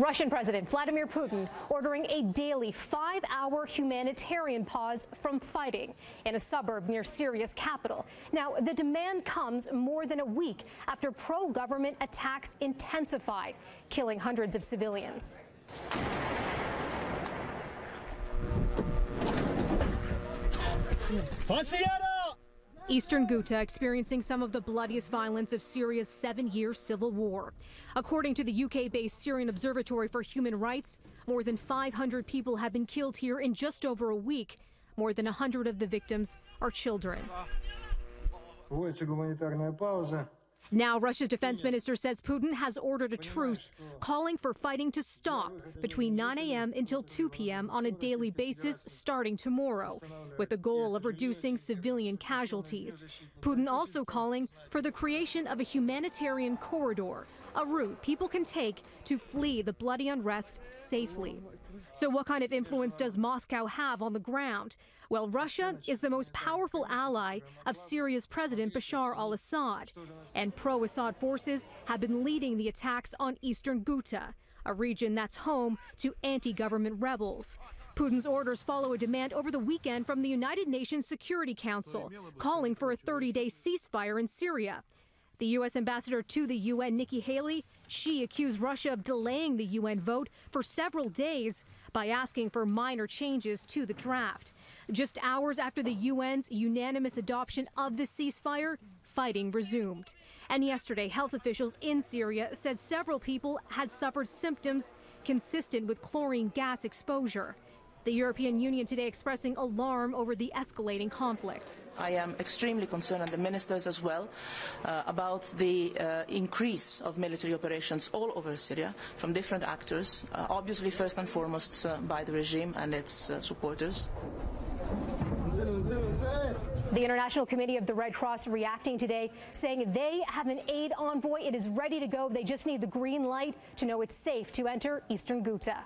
Russian President Vladimir Putin ordering a daily 5-hour humanitarian pause from fighting in a suburb near Syria's capital. Now, the demand comes more than a week after pro-government attacks intensified, killing hundreds of civilians. Eastern Ghouta experiencing some of the bloodiest violence of Syria's 7-year civil war. According to the UK-based Syrian Observatory for Human Rights, more than 500 people have been killed here in just over a week. More than 100 of the victims are children. Now, Russia's defense minister says Putin has ordered a truce, calling for fighting to stop between 9 a.m. until 2 p.m. on a daily basis starting tomorrow, with the goal of reducing civilian casualties. Putin also calling for the creation of a humanitarian corridor, a route people can take to flee the bloody unrest safely. So what kind of influence does Moscow have on the ground? Well, Russia is the most powerful ally of Syria's President Bashar al-Assad, and pro-Assad forces have been leading the attacks on eastern Ghouta, a region that's home to anti-government rebels. Putin's orders follow a demand over the weekend from the United Nations Security Council, calling for a 30-day ceasefire in Syria. The U.S. ambassador to the UN, Nikki Haley, she accused Russia of delaying the UN vote for several days by asking for minor changes to the draft. Just hours after the UN's unanimous adoption of the ceasefire, fighting resumed. And yesterday, health officials in Syria said several people had suffered symptoms consistent with chlorine gas exposure. The European Union today expressing alarm over the escalating conflict. I am extremely concerned, and the ministers as well, about the increase of military operations all over Syria from different actors, obviously first and foremost by the regime and its supporters. The International Committee of the Red Cross reacting today, saying they have an aid envoy. It is ready to go. They just need the green light to know it's safe to enter eastern Ghouta.